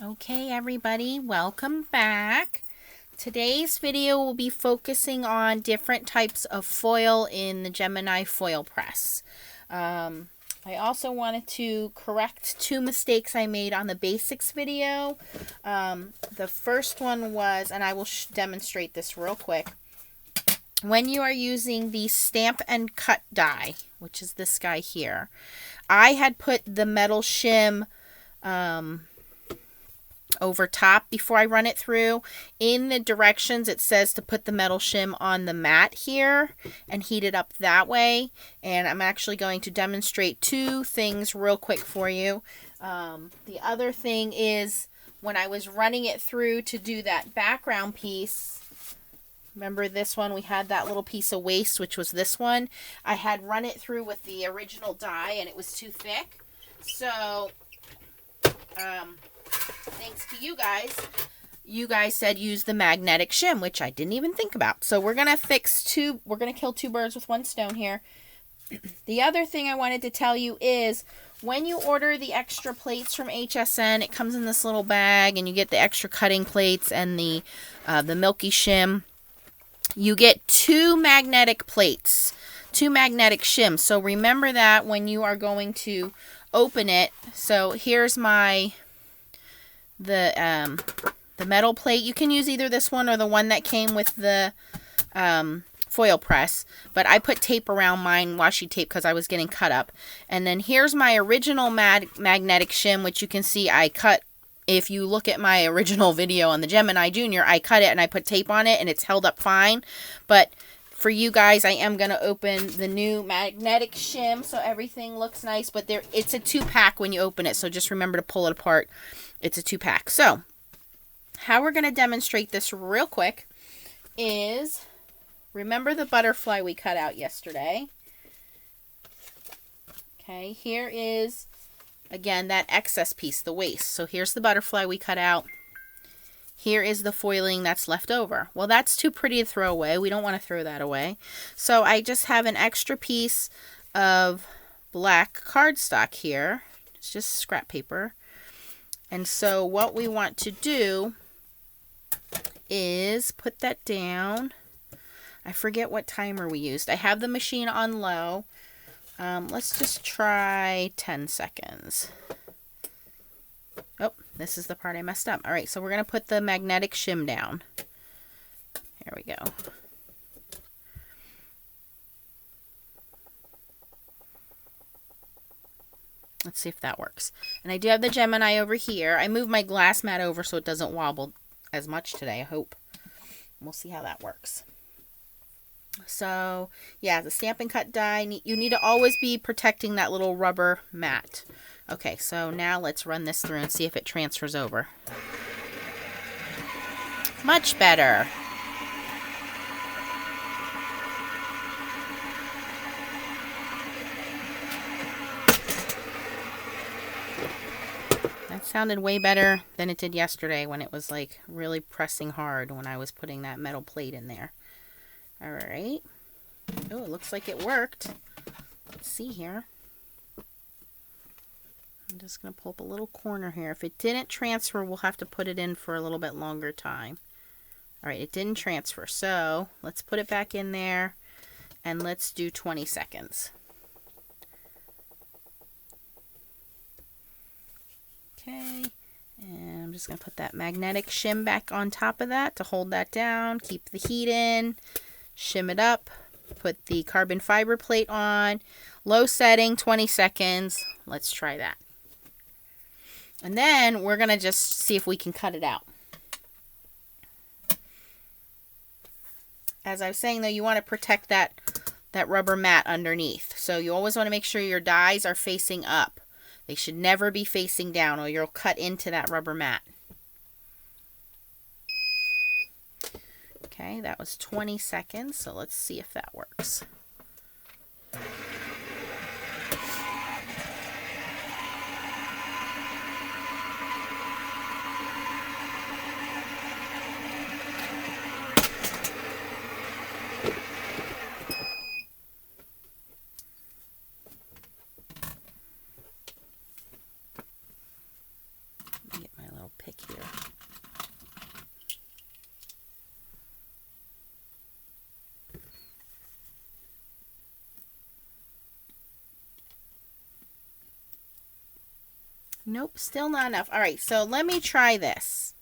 Okay, everybody, welcome back. Today's video will be focusing on different types of foil in the Gemini FoilPress. I also wanted to correct two mistakes I made on the basics video. The first one was, and I will demonstrate this real quick, when you are using the stamp and cut die, which is this guy here, I had put the metal shim over top before I run it through. In the directions it says to put the metal shim on the mat here and heat it up that way, and I'm actually going to demonstrate two things real quick for you. The other thing is, when I was running it through to do that background piece, remember this one, we had that little piece of waste, which was this one. I had run it through with the original die and it was too thick, so thanks to you guys said use the magnetic shim, which I didn't even think about. So we're gonna kill two birds with one stone here. The other thing I wanted to tell you is, when you order the extra plates from HSN, it comes in this little bag and you get the extra cutting plates and the milky shim. You get two magnetic plates, two magnetic shims. So remember that when you are going to open it. So here's the metal plate. You can use either this one or the one that came with the foil press, but I put tape around mine, washi tape, because I was getting cut up. And then here's my original magnetic shim, which you can see I cut. If you look at my original video on the Gemini Junior, I cut it and I put tape on it and it's held up fine. But for you guys, I am going to open the new magnetic shim so everything looks nice. But it's a 2-pack when you open it, so just remember to pull it apart. It's a 2-pack. So how we're going to demonstrate this real quick is, remember the butterfly we cut out yesterday? Okay, here is, again, that excess piece, the waste. So here's the butterfly we cut out. Here is the foiling that's left over. Well, that's too pretty to throw away. We don't want to throw that away. So I just have an extra piece of black cardstock here. It's just scrap paper. And so what we want to do is put that down. I forget what timer we used. I have the machine on low. Let's just try 10 seconds. Oh, this is the part I messed up. All right, so we're going to put the magnetic shim down. Here we go. Let's see if that works. And I do have the Gemini over here. I moved my glass mat over so it doesn't wobble as much today, I hope. We'll see how that works. So, yeah, the stamp and cut die, you need to always be protecting that little rubber mat. Okay, so now let's run this through and see if it transfers over. Much better. That sounded way better than it did yesterday when it was like really pressing hard when I was putting that metal plate in there. All right. Oh, it looks like it worked. Let's see here. I'm just going to pull up a little corner here. If it didn't transfer, we'll have to put it in for a little bit longer time. All right, it didn't transfer. So let's put it back in there and let's do 20 seconds. Okay. And I'm just going to put that magnetic shim back on top of that to hold that down. Keep the heat in. Shim it up. Put the carbon fiber plate on. Low setting, 20 seconds. Let's try that. And then we're going to just see if we can cut it out. As I was saying, though, you want to protect that rubber mat underneath. So you always want to make sure your dies are facing up. They should never be facing down or you'll cut into that rubber mat. Okay, that was 20 seconds, so let's see if that works. pick here. Nope, still not enough. All right, so let me try this.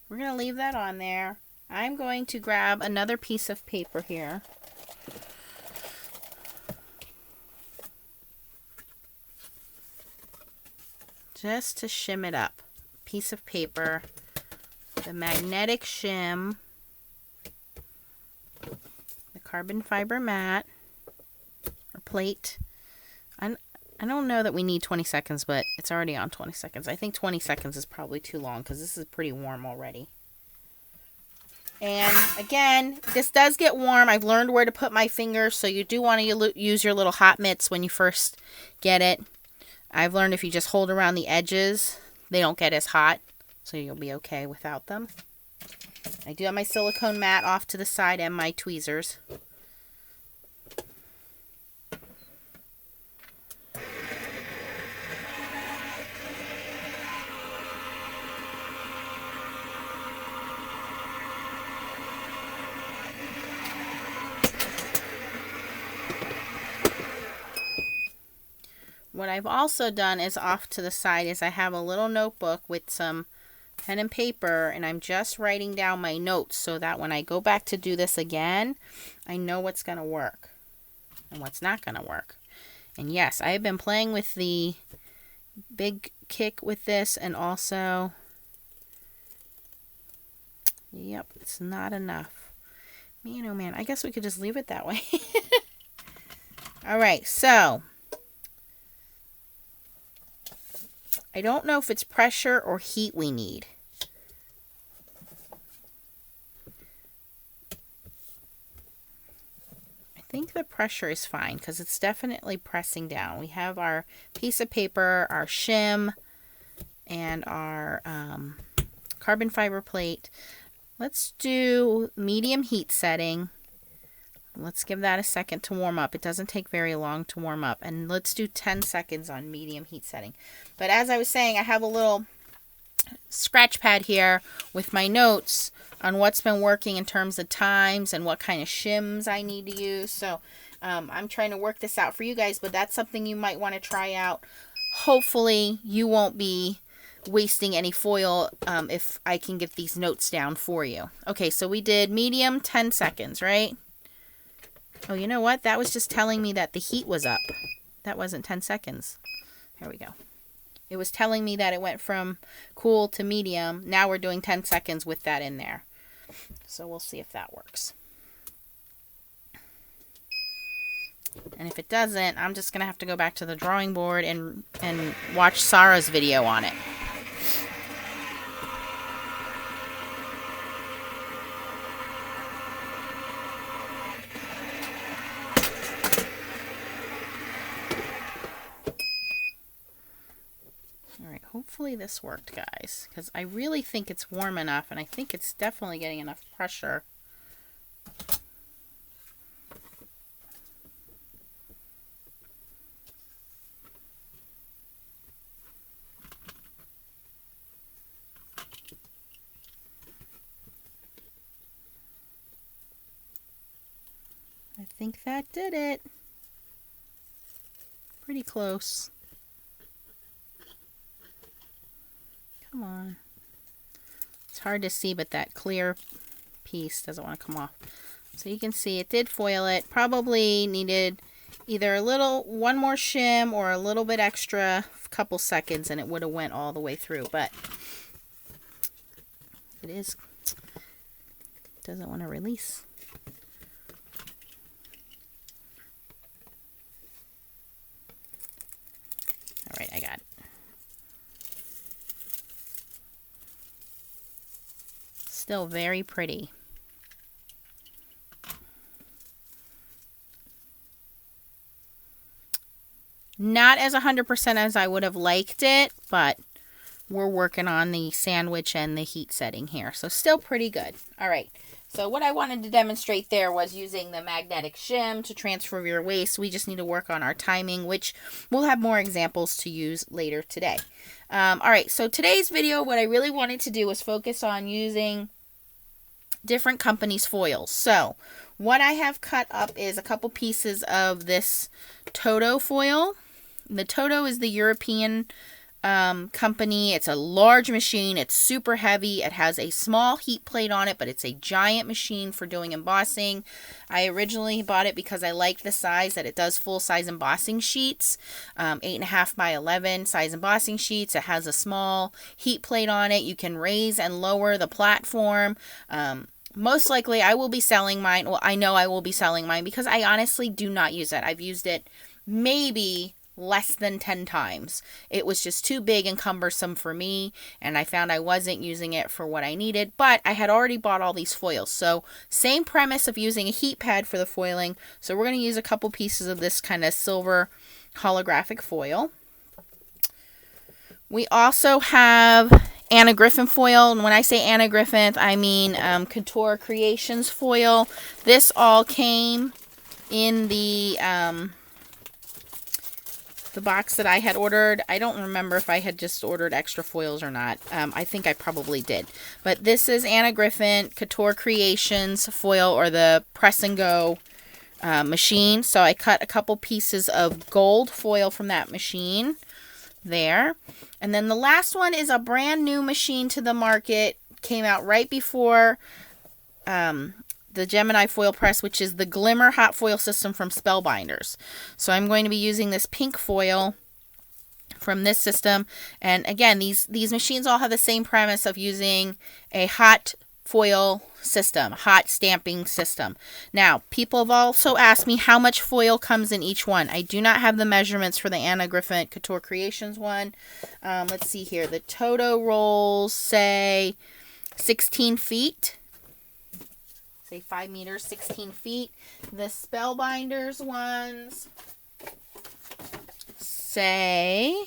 We're going to leave that on there. I'm going to grab another piece of paper here. Just to shim it up. Piece of paper. The magnetic shim. The carbon fiber mat. Or plate. I don't know that we need 20 seconds, but it's already on 20 seconds. I think 20 seconds is probably too long because this is pretty warm already. And again, this does get warm. I've learned where to put my fingers, so you do want to use your little hot mitts when you first get it. I've learned if you just hold around the edges, they don't get as hot, so you'll be okay without them. I do have my silicone mat off to the side and my tweezers. What I've also done is off to the side is I have a little notebook with some pen and paper, and I'm just writing down my notes so that when I go back to do this again, I know what's going to work and what's not going to work. And yes, I have been playing with the big kick with this, and also, yep, it's not enough. Man, oh man, I guess we could just leave it that way. All right, so I don't know if it's pressure or heat we need. I think the pressure is fine because it's definitely pressing down. We have our piece of paper, our shim, and our carbon fiber plate. Let's do medium heat setting. Let's give that a second to warm up. It doesn't take very long to warm up. And let's do 10 seconds on medium heat setting. But as I was saying, I have a little scratch pad here with my notes on what's been working in terms of times and what kind of shims I need to use. So I'm trying to work this out for you guys, but that's something you might want to try out. Hopefully you won't be wasting any foil if I can get these notes down for you. Okay, so we did medium 10 seconds, right? Oh, you know what? That was just telling me that the heat was up. That wasn't 10 seconds. Here we go. It was telling me that it went from cool to medium. Now we're doing 10 seconds with that in there. So we'll see if that works. And if it doesn't, I'm just going to have to go back to the drawing board and watch Sarah's video on it. Hopefully this worked, guys, because I really think it's warm enough, and I think it's definitely getting enough pressure. I think that did it. Pretty close. Come on. It's hard to see, but that clear piece doesn't want to come off. So you can see it did foil it. Probably needed either one more shim or a little bit extra, couple seconds, and it would have went all the way through. But it doesn't want to release. All right, I got it. Still very pretty. Not as 100% as I would have liked it, but we're working on the sandwich and the heat setting here. So still pretty good. All right. So what I wanted to demonstrate there was using the magnetic shim to transfer your waste. We just need to work on our timing, which we'll have more examples to use later today. All right, so today's video, what I really wanted to do was focus on using different companies' foils. So what I have cut up is a couple pieces of this Todo foil. The Todo is the European company. It's a large machine. It's super heavy. It has a small heat plate on it, but it's a giant machine for doing embossing. I originally bought it because I like the size that it does full size embossing sheets, 8.5 by 11 size embossing sheets. It has a small heat plate on it. You can raise and lower the platform. Most likely I will be selling mine. Well, I know I will be selling mine because I honestly do not use it. I've used it maybe less than 10 times. It was just too big and cumbersome for me, and I found I wasn't using it for what I needed, but I had already bought all these foils. So same premise of using a heat pad for the foiling. So we're going to use a couple pieces of this kind of silver holographic foil. We also have Anna Griffin foil, and when I say Anna Griffin, I mean Couture Creations foil. This all came in the box that I had ordered. I don't remember if I had just ordered extra foils or not. I think I probably did. But this is Anna Griffin Couture Creations foil, or the press and go machine. So I cut a couple pieces of gold foil from that machine there. And then the last one is a brand new machine to the market. Came out right before the Gemini FoilPress, which is the Glimmer Hot Foil system from Spellbinders. So I'm going to be using this pink foil from this system. And again, these machines all have the same premise of using a hot foil system, hot stamping system. Now, people have also asked me how much foil comes in each one. I do not have the measurements for the Anna Griffin Couture Creations one. Let's see here. The Todo rolls say 16 feet. Say 5 meters, 16 feet. The Spellbinders ones say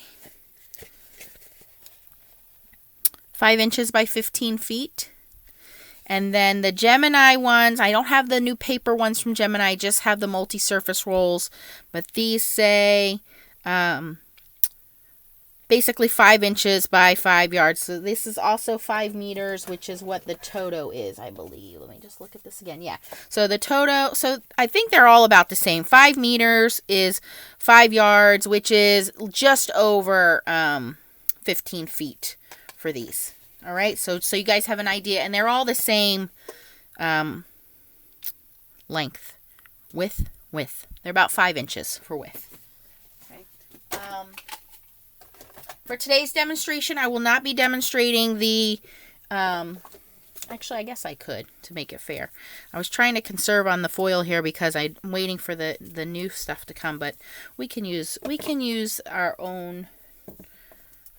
5 inches by 15 feet. And then the Gemini ones, I don't have the new paper ones from Gemini, I just have the multi-surface rolls. But these say basically 5 inches by 5 yards. So this is also 5 meters, which is what the Todo is, I believe. Let me just look at this again. Yeah. So the Todo, so I think they're all about the same. 5 meters is 5 yards, which is just over 15 feet for these. All right. So you guys have an idea, and they're all the same length, width. They're about 5 inches for width. Okay. For today's demonstration, I will not be demonstrating the, actually, I guess I could to make it fair. I was trying to conserve on the foil here because I'm waiting for the new stuff to come, but we can use our own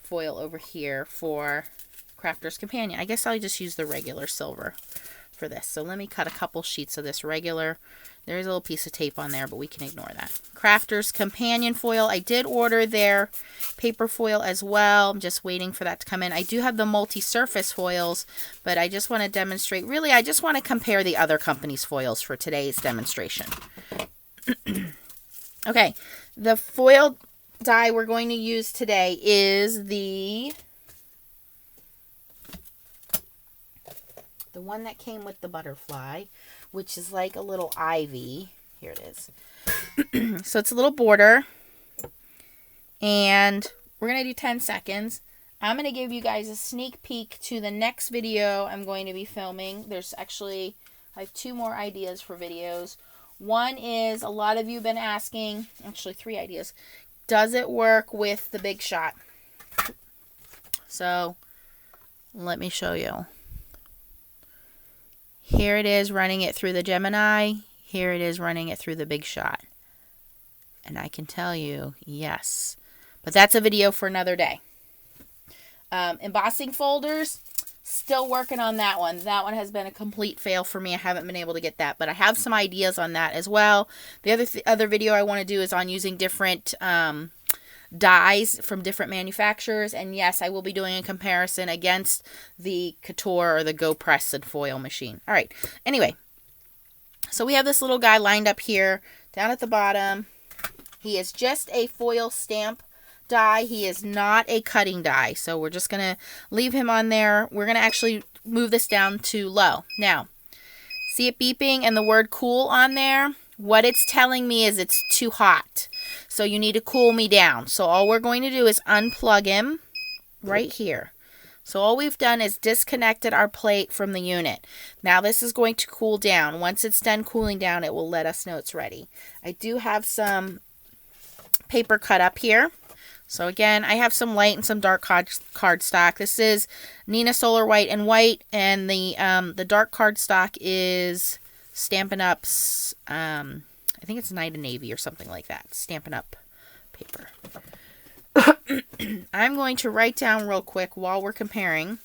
foil over here for Crafter's Companion. I guess I'll just use the regular silver for this. So let me cut a couple sheets of this regular. There's a little piece of tape on there, but we can ignore that. Crafter's Companion foil. I did order their paper foil as well. I'm just waiting for that to come in. I do have the multi-surface foils, but I just want to demonstrate. Really, I just want to compare the other company's foils for today's demonstration. Okay, the foil die we're going to use today is the one that came with the butterfly, which is like a little ivy. Here it is. So it's a little border. And we're going to do 10 seconds. I'm going to give you guys a sneak peek to the next video I'm going to be filming. There's actually, I have 2 more ideas for videos. One is, a lot of you have been asking, actually 3 ideas. Does it work with the Big Shot? So let me show you. Here it is running it through the Gemini. Here it is running it through the Big Shot. And I can tell you, yes. But that's a video for another day. Embossing folders, still working on that one. That one has been a complete fail for me. I haven't been able to get that. But I have some ideas on that as well. The other video I want to do is on using different dies from different manufacturers. And yes, I will be doing a comparison against the Couture or the Go Press and Foil machine. All right. Anyway, so we have this little guy lined up here down at the bottom. He is just a foil stamp die. He is not a cutting die. So we're just going to leave him on there. We're going to actually move this down to low. Now, see it beeping and the word cool on there? What it's telling me is it's too hot. So you need to cool me down. So all we're going to do is unplug him right here. So all we've done is disconnected our plate from the unit. Now this is going to cool down. Once it's done cooling down, it will let us know it's ready. I do have some paper cut up here. So again, I have some light and some dark cardstock. This is Nina Solar White and White, and the dark cardstock is Stampin' Up's, I think it's Night and Navy or something like that. Stampin' Up paper. I'm going to write down real quick while we're comparing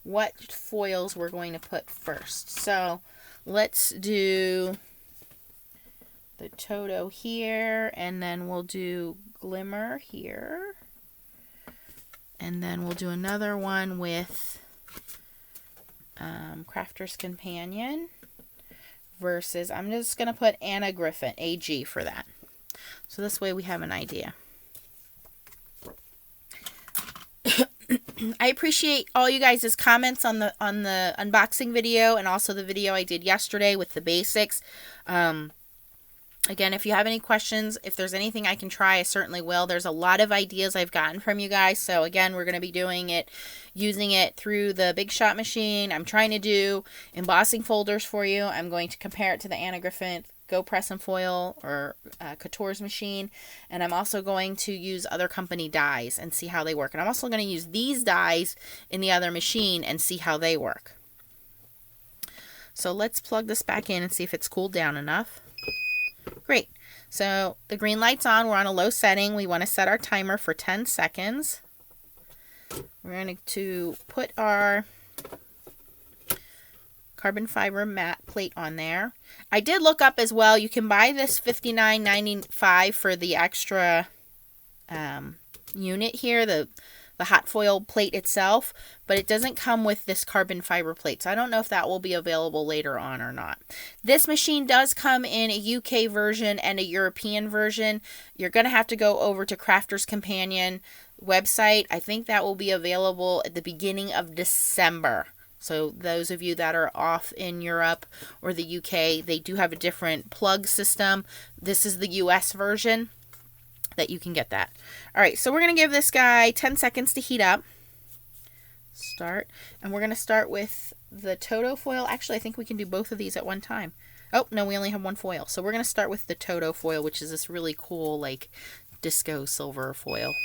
what foils we're going to put first. So let's do the Todo here, and then we'll do Glimmer here, and then we'll do another one with Crafter's Companion versus, I'm just going to put Anna Griffin, AG for that. So this way we have an idea. I appreciate all you guys' comments on the unboxing video and also the video I did yesterday with the basics. Again, if you have any questions, if there's anything I can try, I certainly will. There's a lot of ideas I've gotten from you guys. So again, we're going to be doing it, using it through the Big Shot machine. I'm trying to do embossing folders for you. I'm going to compare it to the Anna Griffin Go Press and Foil or Couture's machine. And I'm also going to use other company dies and see how they work. And I'm also going to use these dies in the other machine and see how they work. So let's plug this back in and see if it's cooled down enough. Great. So the green light's on. We're on a low setting. We want to set our timer for 10 seconds. We're going to put our carbon fiber matte plate on there. I did look up as well. You can buy this $59.95 for the extra unit here, the hot foil plate itself, but it doesn't come with this carbon fiber plate. So I don't know if that will be available later on or not. This machine does come in a UK version and a European version. You're going to have to go over to Crafter's Companion website. I think that will be available at the beginning of December. So those of you that are off in Europe or the UK, they do have a different plug system. This is the US version that you can get that. All right, so we're going to give this guy 10 seconds to heat up. Start. And we're going to start with the Todo Foil. Actually, I think we can do both of these at one time. Oh, no, we only have one foil. So we're going to start with the Todo Foil, which is this really cool, like, disco silver foil.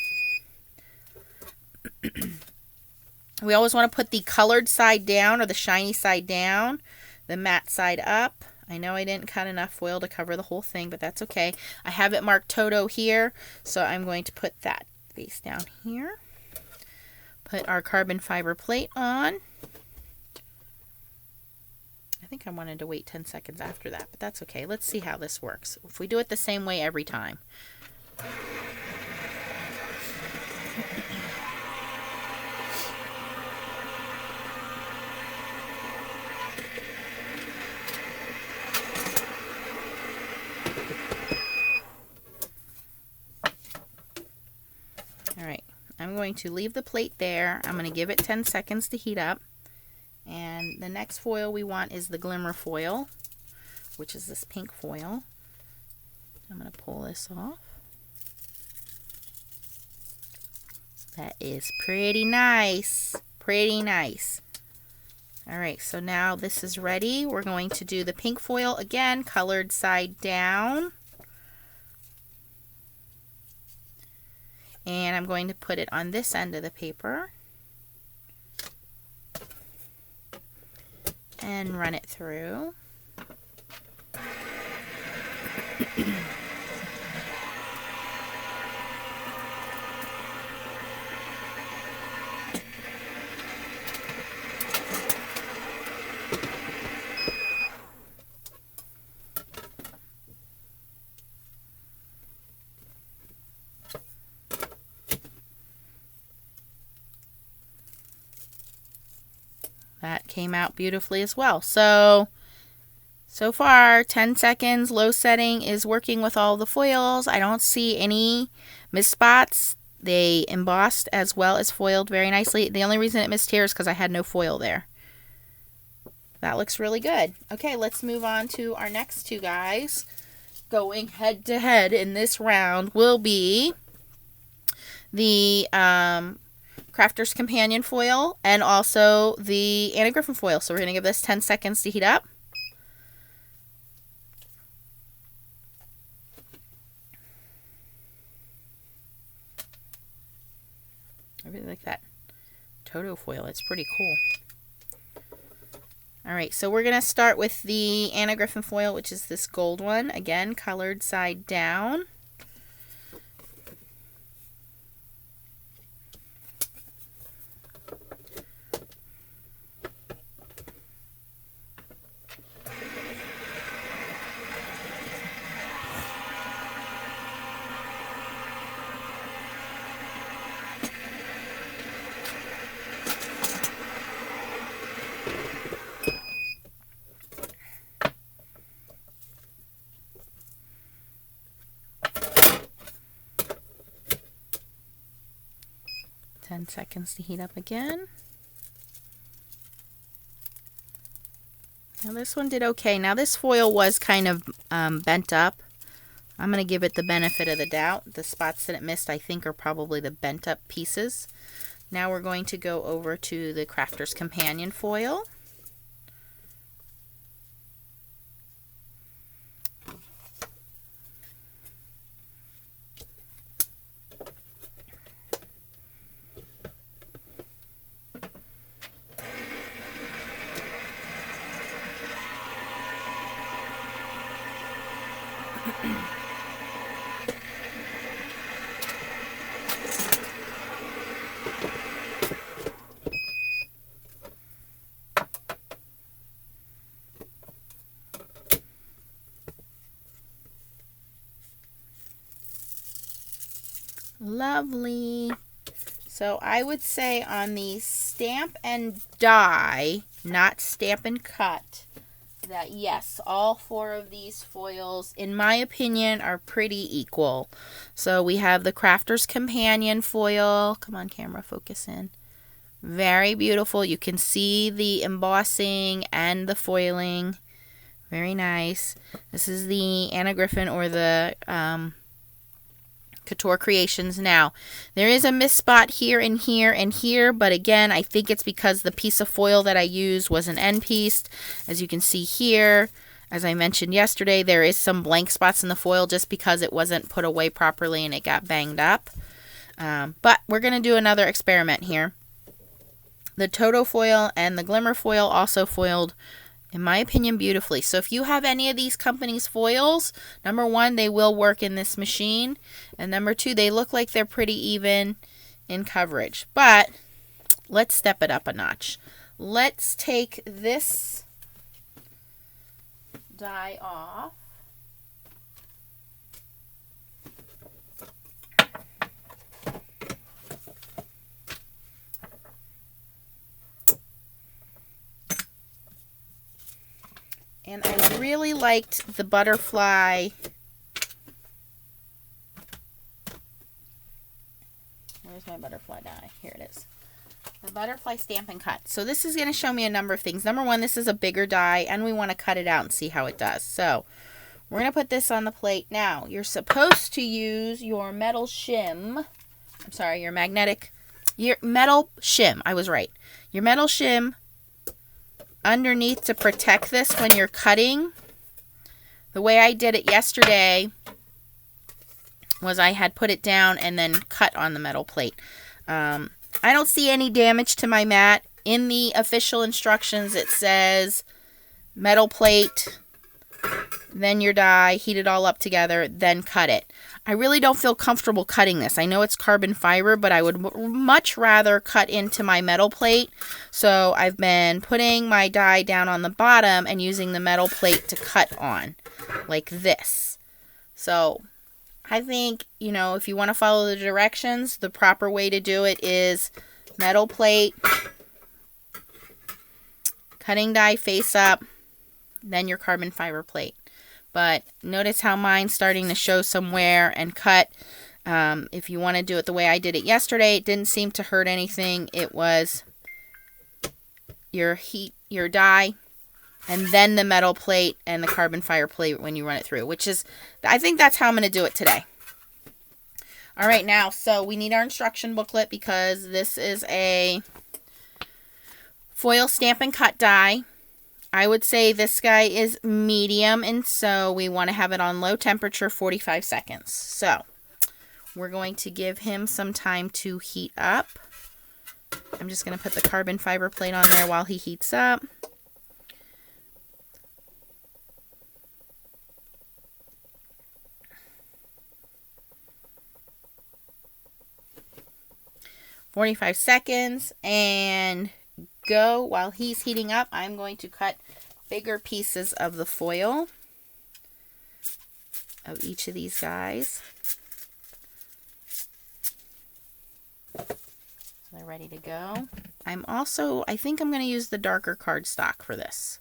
We always want to put the colored side down or the shiny side down, the matte side up. I know I didn't cut enough foil to cover the whole thing, but that's okay. I have it marked Todo here, so I'm going to put that face down here. Put our carbon fiber plate on. I think I wanted to wait 10 seconds after that, but that's okay. Let's see how this works. If we do it the same way every time. Alright, I'm going to leave the plate there. I'm going to give it 10 seconds to heat up. And the next foil we want is the Glimmer Foil, which is this pink foil. I'm going to pull this off. That is pretty nice. Pretty nice. Alright, so now this is ready. We're going to do the pink foil again, colored side down. And I'm going to put it on this end of the paper and run it through. That came out beautifully as well. So far, 10 seconds, low setting is working with all the foils. I don't see any missed spots. They embossed as well as foiled very nicely. The only reason it missed here is because I had no foil there. That looks really good. Okay, let's move on to our next two guys. Going head to head in this round will be the Crafter's Companion foil and also the Anna Griffin foil. So we're going to give this 10 seconds to heat up. I really like that Todo foil. It's pretty cool. All right, so we're going to start with the Anna Griffin foil, which is this gold one. Again, colored side down. Seconds to heat up again. Now this one did okay. Now this foil was kind of bent up. I'm going to give it the benefit of the doubt. The spots that it missed I think are probably the bent up pieces. Now we're going to go over to the Crafter's Companion foil. Lovely. So I would say on the stamp and die, not stamp and cut, that yes, all four of these foils, in my opinion, are pretty equal. So we have the Crafter's Companion foil. Come on, camera, focus in. Very beautiful. You can see the embossing and the foiling. Very nice. This is the Anna Griffin or the Couture Creations. Now, there is a missed spot here and here and here, but again, I think it's because the piece of foil that I used was an end piece. As you can see here, as I mentioned yesterday, there is some blank spots in the foil just because it wasn't put away properly and it got banged up. But we're going to do another experiment here. The Todo Foil and the Glimmer Foil also foiled, in my opinion, beautifully. So if you have any of these companies' foils, number one, they will work in this machine. And number two, they look like they're pretty even in coverage. But let's step it up a notch. Let's take this die off. And I really liked the butterfly. Where's my butterfly die? Here it is. The butterfly stamp and cut. So this is going to show me a number of things. Number one, this is a bigger die, and we want to cut it out and see how it does. So we're going to put this on the plate. Now, you're supposed to use your metal shim. I'm sorry, your metal shim. I was right. Your metal shim underneath to protect this when you're cutting. The way I did it yesterday was I had put it down and then cut on the metal plate. I don't see any damage to my mat. In the official instructions it says metal plate, then your die, heat it all up together, then cut it. I really don't feel comfortable cutting this. I know it's carbon fiber, but I would much rather cut into my metal plate. So I've been putting my die down on the bottom and using the metal plate to cut on, like this. So I think, if you want to follow the directions, the proper way to do it is metal plate, Cutting die face up, then your carbon fiber plate. But notice how mine's starting to show some wear and cut. If you want to do it the way I did it yesterday, it didn't seem to hurt anything. It was your die, and then the metal plate and the carbon fiber plate when you run it through, which is, I think that's how I'm going to do it today. All right, now, so we need our instruction booklet because this is a foil stamp and cut die. I would say this guy is medium, and so we want to have it on low temperature, 45 seconds. So we're going to give him some time to heat up. I'm just going to put the carbon fiber plate on there while he heats up. "45 seconds and go." While he's heating up, I'm going to cut bigger pieces of the foil of each of these guys. So they're ready to go. I think I'm going to use the darker cardstock for this.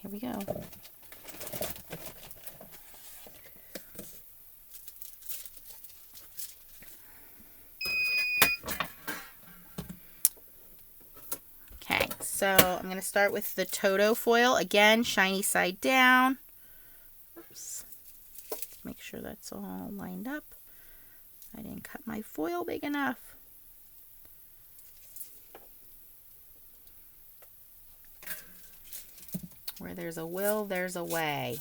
Here we go. Okay, so I'm going to start with the Todo Foil. Again, shiny side down. Oops. Make sure that's all lined up. I didn't cut my foil big enough. Where there's a will, there's a way.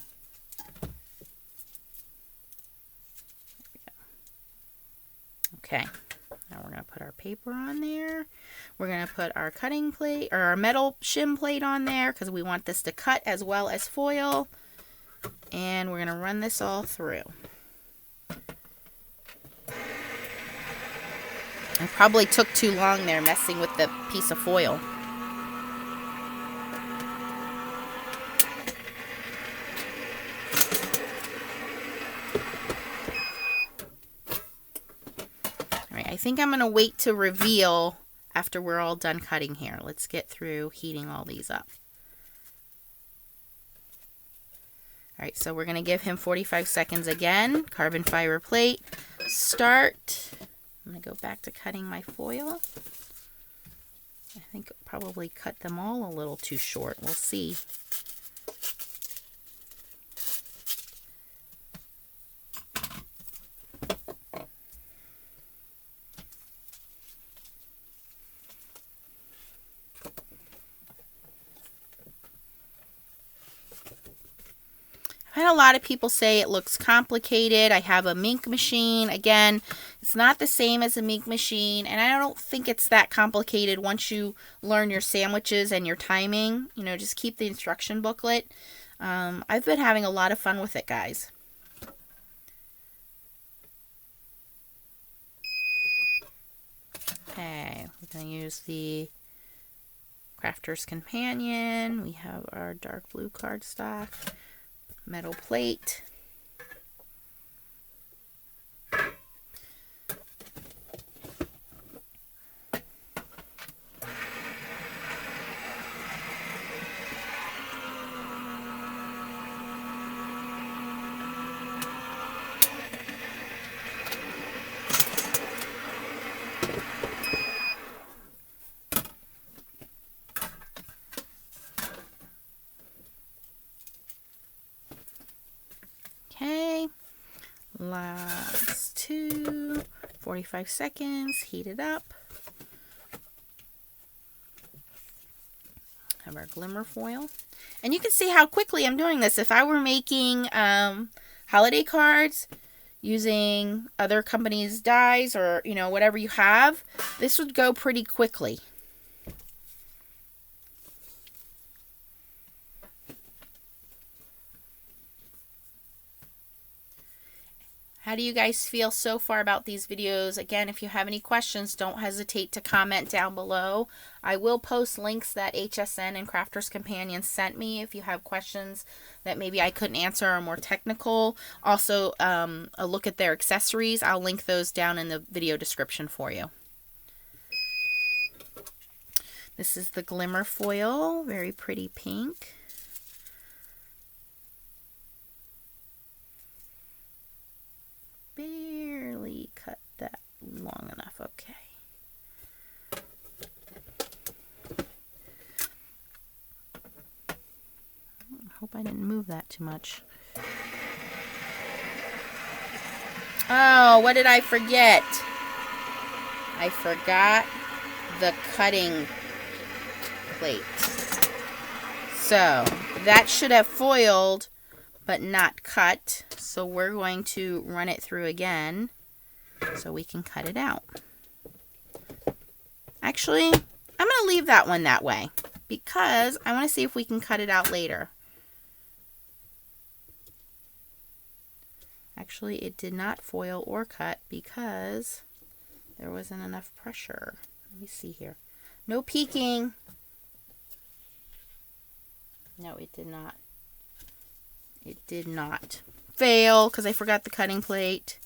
Okay, now we're going to put our paper on there. We're going to put our cutting plate, or our metal shim plate on there, because we want this to cut as well as foil. And we're going to run this all through. I probably took too long there messing with the piece of foil. I think I'm going to wait to reveal after we're all done cutting here. Let's get through heating all these up. All right, so we're going to give him 45 seconds again. Carbon fiber plate. Start. I'm going to go back to cutting my foil. I think I'll probably cut them all a little too short. We'll see. I've had a lot of people say it looks complicated. I have a Mink machine. Again, it's not the same as a Mink machine, and I don't think it's that complicated once you learn your sandwiches and your timing. You know, just keep the instruction booklet. I've been having a lot of fun with it, guys. Okay, we're going to use the Crafter's Companion. We have our dark blue cardstock. Metal plate. Okay, last 45 seconds, heat it up. Have our Glimmer Foil. And you can see how quickly I'm doing this. If I were making holiday cards using other companies' dies or, you know, whatever you have, this would go pretty quickly. How do you guys feel so far about these videos? Again, if you have any questions, don't hesitate to comment down below. I will post links that HSN and Crafters Companion sent me if you have questions that maybe I couldn't answer or more technical. Also, a look at their accessories. I'll link those down in the video description for you. This is the Glimmer Foil, very pretty pink. Barely cut that long enough. Okay. I hope I didn't move that too much. Oh, what did I forget? I forgot the cutting plate. So that should have foiled but not cut. So we're going to run it through again so we can cut it out. Actually, I'm going to leave that one that way because I want to see if we can cut it out later. Actually, it did not foil or cut because there wasn't enough pressure. Let me see here. No peeking. No, it did not. It did not fail because I forgot the cutting plate.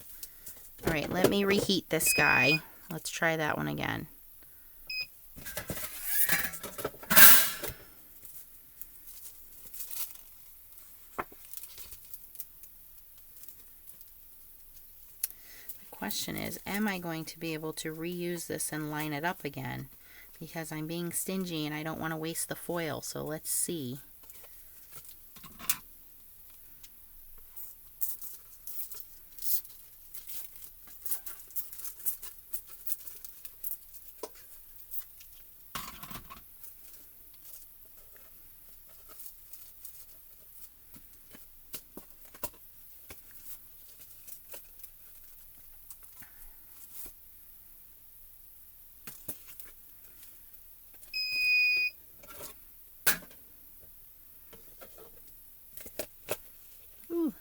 All right, let me reheat this guy. Let's try that one again. The question is, am I going to be able to reuse this and line it up again? Because I'm being stingy and I don't want to waste the foil, so let's see.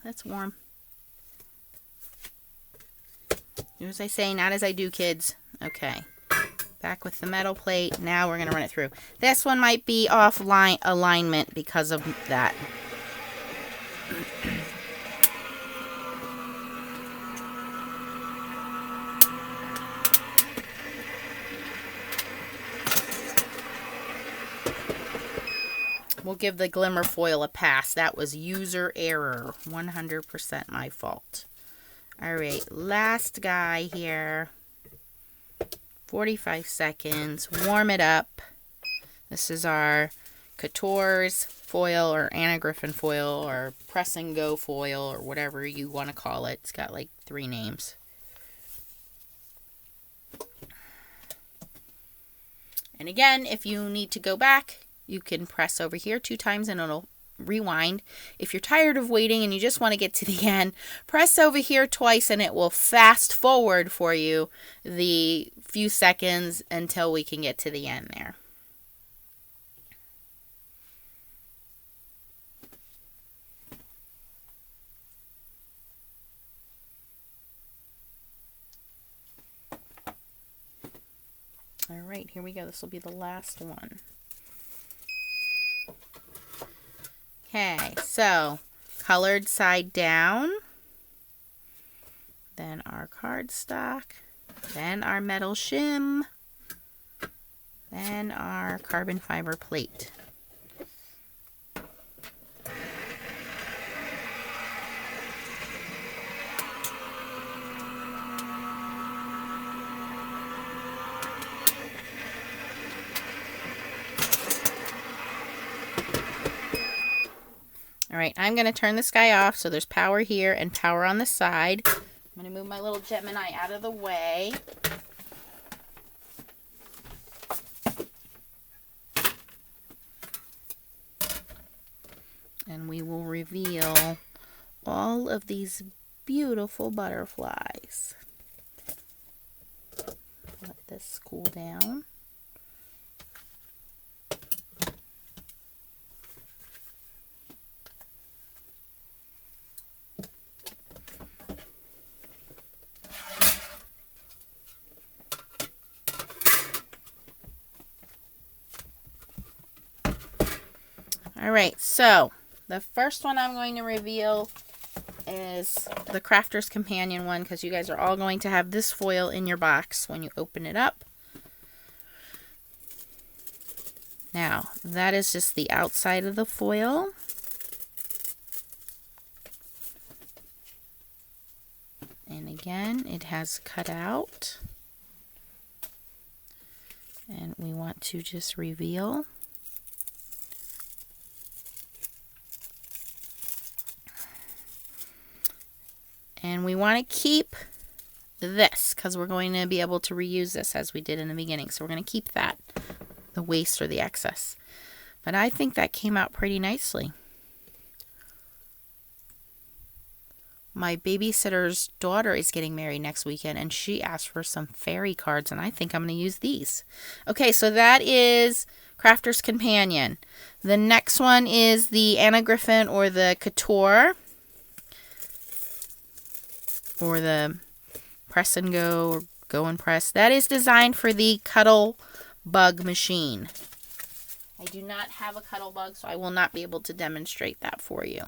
That's warm. Do as I say, not as I do, kids. Okay. Back with the metal plate. Now we're going to run it through. This one might be off alignment because of that. We'll give the Glimmer Foil a pass. That was user error. 100% my fault. Alright, last guy here. 45 seconds. Warm it up. This is our Couture's foil or Anna Griffin foil or Press and Go foil or whatever you want to call it. It's got like 3 names. And again, if you need to go back, you can press over here 2 times and it'll rewind. If you're tired of waiting and you just want to get to the end, press over here twice and it will fast forward for you the few seconds until we can get to the end there. All right, here we go. This will be the last one. Okay, so colored side down, then our cardstock, then our metal shim, then our carbon fiber plate. All right, I'm going to turn this guy off so there's power here and power on the side. I'm going to move my little Gemini out of the way. And we will reveal all of these beautiful butterflies. Let this cool down. right, so the first one I'm going to reveal is the Crafter's Companion one, because you guys are all going to have this foil in your box when you open it up. Now, that is just the outside of the foil. And again, it has cut out. And we want to just reveal. And we want to keep this because we're going to be able to reuse this as we did in the beginning. So we're going to keep that, the waste or the excess. But I think that came out pretty nicely. My babysitter's daughter is getting married next weekend, and she asked for some fairy cards, and I think I'm going to use these. Okay, so that is Crafter's Companion. The next one is the Anna Griffin or the Couture, or the Press and Go, or Go and Press. That is designed for the Cuddle Bug machine. I do not have a Cuddle Bug, so I will not be able to demonstrate that for you.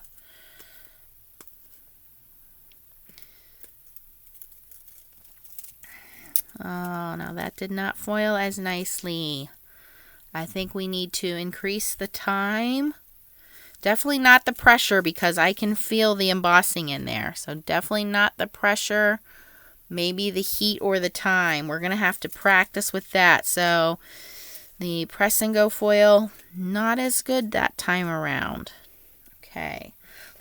Oh, now that did not foil as nicely. I think we need to increase the time. Definitely not the pressure, because I can feel the embossing in there. So definitely not the pressure. Maybe the heat or the time. We're going to have to practice with that. So the Press and Go foil, not as good that time around. Okay.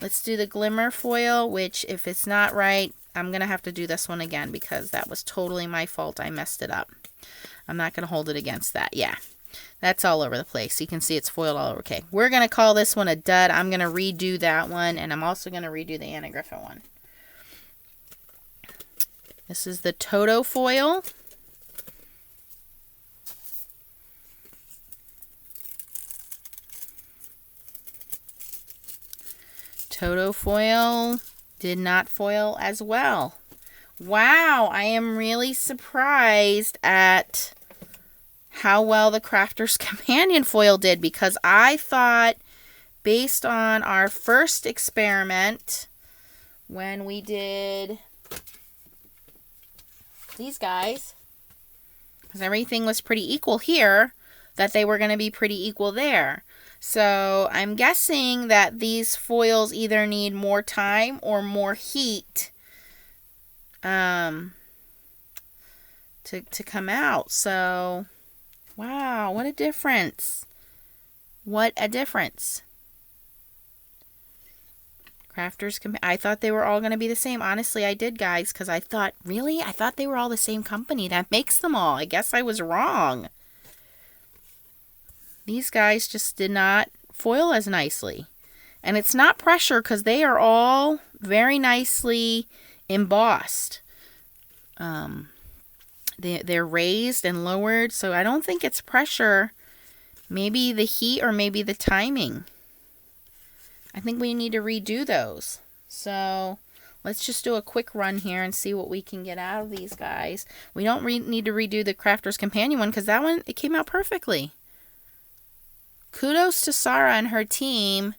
Let's do the Glimmer foil, which if it's not right, I'm going to have to do this one again because that was totally my fault. I messed it up. I'm not going to hold it against that. Yeah, that's all over the place. You can see it's foiled all over. Okay, we're going to call this one a dud. I'm going to redo that one, and I'm also going to redo the Anna Griffin one. This is the Todo Foil. Todo Foil did not foil as well. Wow, I am really surprised at how well the Crafter's Companion foil did, because I thought, based on our first experiment when we did these guys, because everything was pretty equal here, that they were going to be pretty equal there. So I'm guessing that these foils either need more time or more heat to come out. So, wow, what a difference. What a difference. I thought they were all going to be the same. Honestly, I did, guys, because I thought, really? I thought they were all the same company. That makes them all. I guess I was wrong. These guys just did not foil as nicely. And it's not pressure because they are all very nicely embossed. They're raised and lowered, so I don't think it's pressure. Maybe the heat or maybe the timing. I think we need to redo those. So let's just do a quick run here and see what we can get out of these guys. We don't need to redo the Crafter's Companion one because that one, it came out perfectly. Kudos to Sarah and her team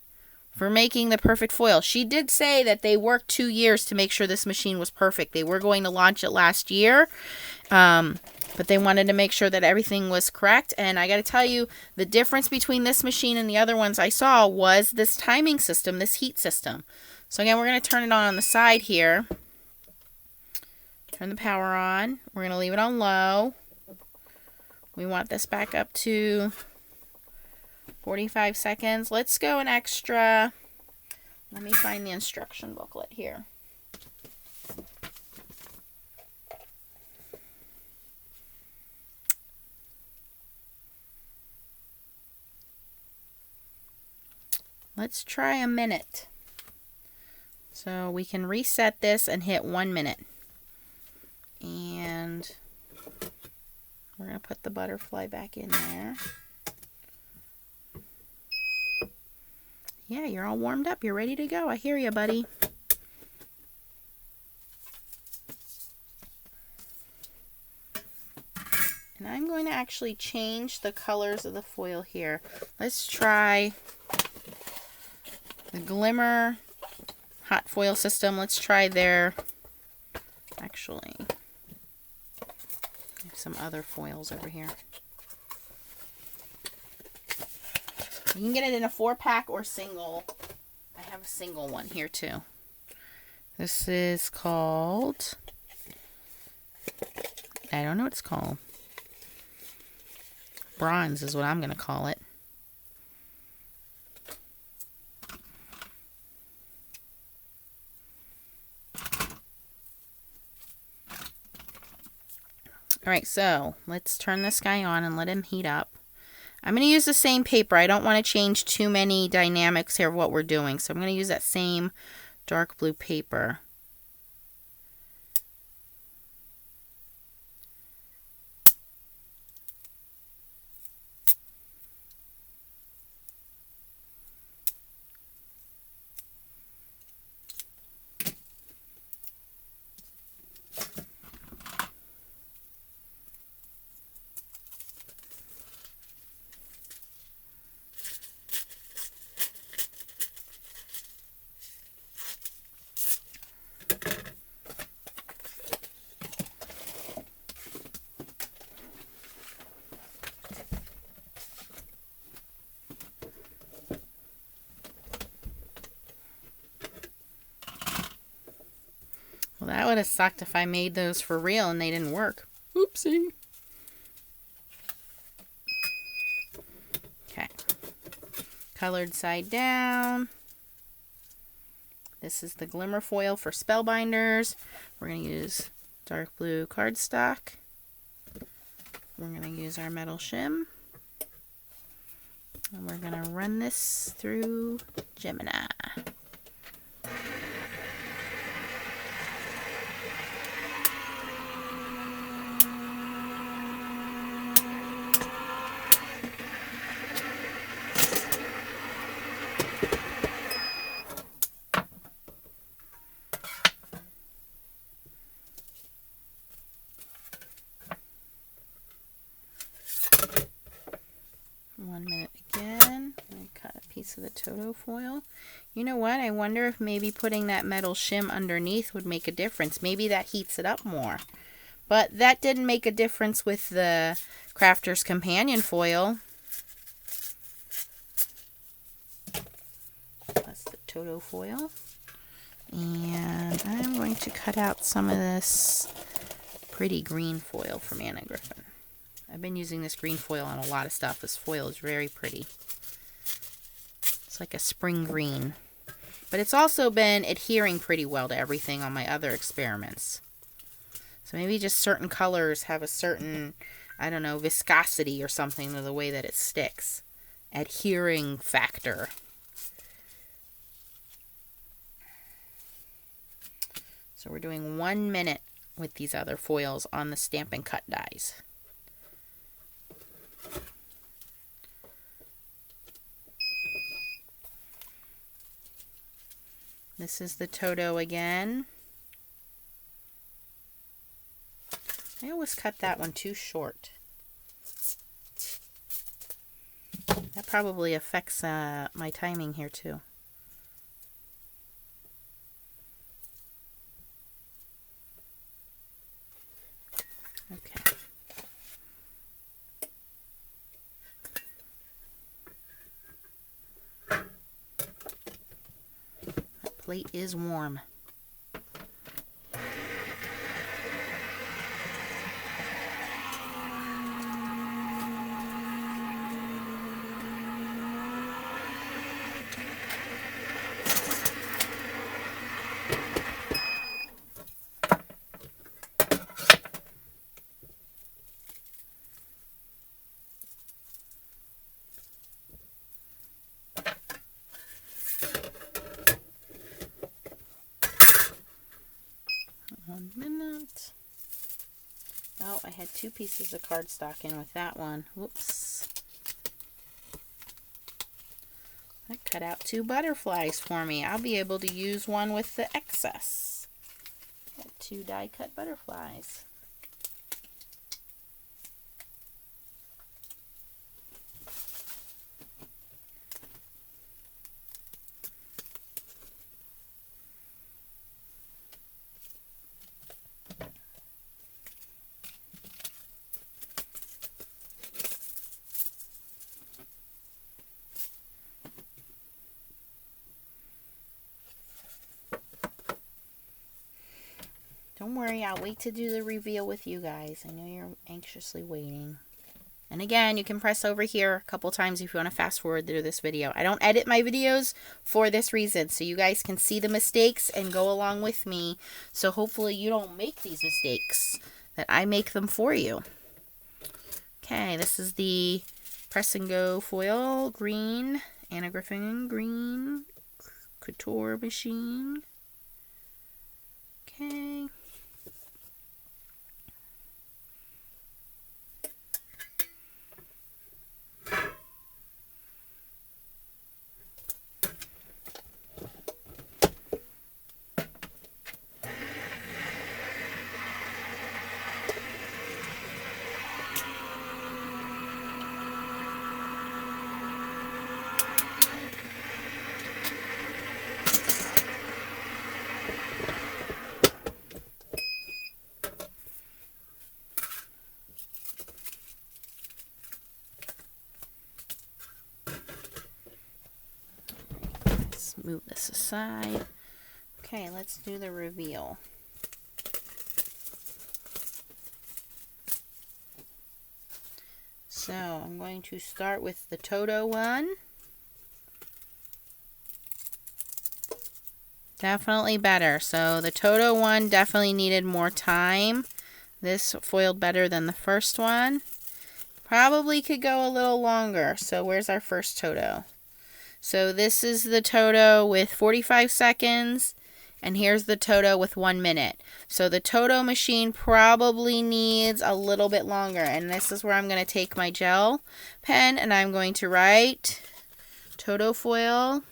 for making the perfect foil. She did say that they worked 2 years to make sure this machine was perfect. They were going to launch it last year, but they wanted to make sure that everything was correct. And I got to tell you, the difference between this machine and the other ones I saw was this timing system, this heat system. So again, we're going to turn it on the side here. Turn the power on. We're going to leave it on low. We want this back up to 45 seconds. Let's go an extra. Let me find the instruction booklet here. Let's try a minute. So we can reset this and hit 1 minute. And we're going to put the butterfly back in there. Yeah, you're all warmed up. You're ready to go. I hear you, buddy. And I'm going to actually change the colors of the foil here. Let's try the Glimmer Hot Foil system. Let's try their, actually, I have some other foils over here. You can get it in a 4-pack or single. I have a single one here too. This is called, I don't know what it's called. Bronze is what I'm going to call it. Alright, so let's turn this guy on and let him heat up. I'm going to use the same paper. I don't want to change too many dynamics here of what we're doing. So I'm going to use that same dark blue paper. Well, that would have sucked if I made those for real and they didn't work. Oopsie. Okay. Colored side down. This is the Glimmer Foil for Spellbinders. We're going to use dark blue cardstock. We're going to use our metal shim. And we're going to run this through Gemini. Of the Todo Foil. You know what? I wonder if maybe putting that metal shim underneath would make a difference. Maybe that heats it up more. But that didn't make a difference with the Crafter's Companion foil. That's the Todo Foil. And I'm going to cut out some of this pretty green foil from Anna Griffin. I've been using this green foil on a lot of stuff. This foil is very pretty. Like a spring green, but it's also been adhering pretty well to everything on my other experiments. So maybe just certain colors have a certain, I don't know, viscosity or something to the way that it sticks. Adhering factor. So we're doing 1 minute with these other foils on the Stampin' Cut dies. This is the Todo again. I always cut that one too short. That probably affects my timing here too. Okay. Plate is warm. Oh, I had 2 pieces of cardstock in with that one. Whoops. That cut out 2 butterflies for me. I'll be able to use one with the excess. Got 2 die cut butterflies. Don't worry, I'll wait to do the reveal with you guys. I know you're anxiously waiting. And again, you can press over here a couple times if you want to fast forward through this video. I don't edit my videos for this reason, so you guys can see the mistakes and go along with me. So hopefully you don't make these mistakes, that I make them for you. Okay, this is the Press and Go foil, green, Anna Griffin green, Couture machine. Okay. Move this aside. Okay, let's do the reveal. So I'm going to start with the Todo one. Definitely better. So the Todo one definitely needed more time. This foiled better than the first one. Probably could go a little longer. So where's our first Todo? So this is the Todo with 45 seconds, and here's the Todo with 1 minute. So the Todo machine probably needs a little bit longer, and this is where I'm going to take my gel pen, and I'm going to write Todo Foil,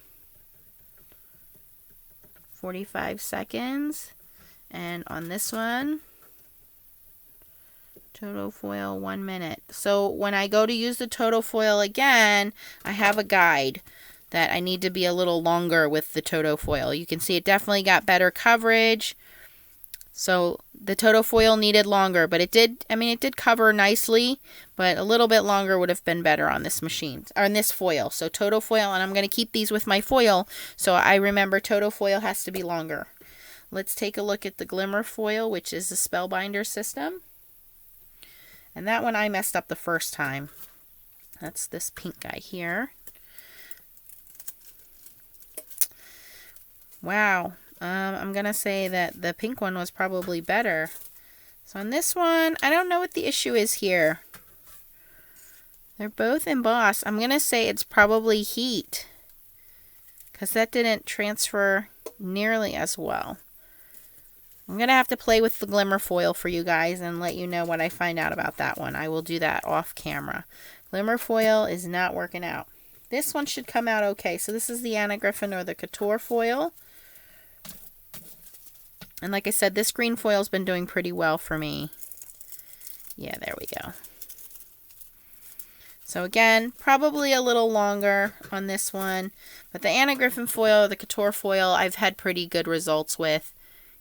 45 seconds, and on this one, Todo Foil, 1 minute. So when I go to use the Todo Foil again, I have a guide that I need to be a little longer with the Todo Foil. You can see it definitely got better coverage. So the Todo Foil needed longer, but it did cover nicely, but a little bit longer would have been better on this machine, or on this foil. So Todo Foil, and I'm going to keep these with my foil, so I remember Todo Foil has to be longer. Let's take a look at the Glimmer Foil, which is the Spellbinder system. And that one I messed up the first time. That's this pink guy here. Wow, I'm going to say that the pink one was probably better. So on this one, I don't know what the issue is here. They're both embossed. I'm going to say it's probably heat, because that didn't transfer nearly as well. I'm going to have to play with the Glimmer Foil for you guys and let you know what I find out about that one. I will do that off camera. Glimmer Foil is not working out. This one should come out okay. So this is the Anna Griffin or the Couture foil. And like I said, this green foil's been doing pretty well for me. Yeah, there we go. So again, probably a little longer on this one. But the Anna Griffin foil or the Couture foil, I've had pretty good results with.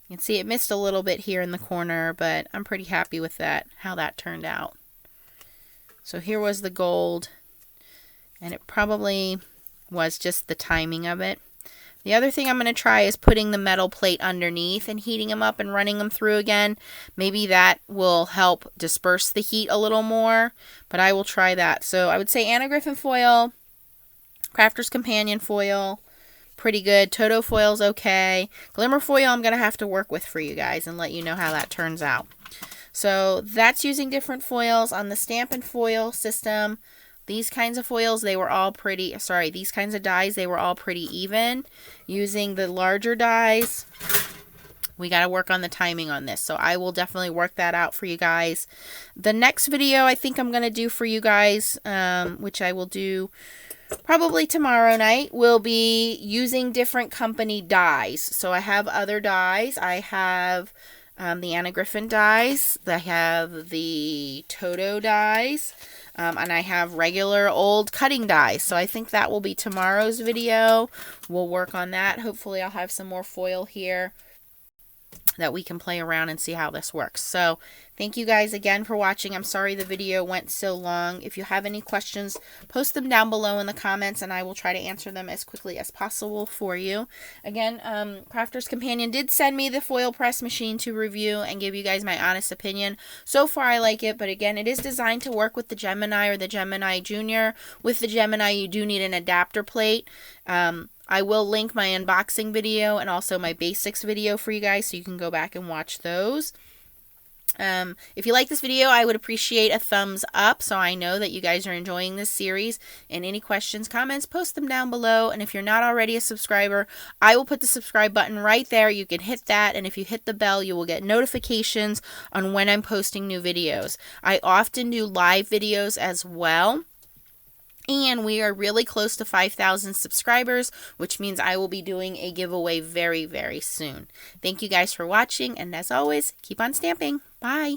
You can see it missed a little bit here in the corner, but I'm pretty happy with that, how that turned out. So here was the gold. And it probably was just the timing of it. The other thing I'm going to try is putting the metal plate underneath and heating them up and running them through again. Maybe that will help disperse the heat a little more, but I will try that. So I would say Anna Griffin foil, Crafter's Companion foil, pretty good. Todo foil's okay. Glimmer foil I'm going to have to work with for you guys and let you know how that turns out. So that's using different foils on the Stampin' Foil system. These kinds of foils, they were all pretty, these kinds of dies, they were all pretty even. Using the larger dies, we got to work on the timing on this. So I will definitely work that out for you guys. The next video I think I'm going to do for you guys, which I will do probably tomorrow night, will be using different company dies. So I have other dies. I have the Anna Griffin dies. I have the Todo dies. And I have regular old cutting dies. So I think that will be tomorrow's video. We'll work on that. Hopefully I'll have some more foil here. that we can play around and see how this works. So thank you guys again for watching. I'm sorry the video went so long. If you have any questions, post them down below in the comments and I will try to answer them as quickly as possible for you. Again, Crafter's Companion did send me the foil press machine to review and give you guys my honest opinion. So far I like it, but again, it is designed to work with the Gemini or the Gemini Junior. With the Gemini, you do need an adapter plate. I will link my unboxing video and also my basics video for you guys so you can go back and watch those. If you like this video, I would appreciate a thumbs up so I know that you guys are enjoying this series. And any questions, comments, post them down below. And if you're not already a subscriber, I will put the subscribe button right there. You can hit that, and if you hit the bell, you will get notifications on when I'm posting new videos. I often do live videos as well. And we are really close to 5,000 subscribers, which means I will be doing a giveaway very, very soon. Thank you guys for watching, and as always, keep on stamping. Bye!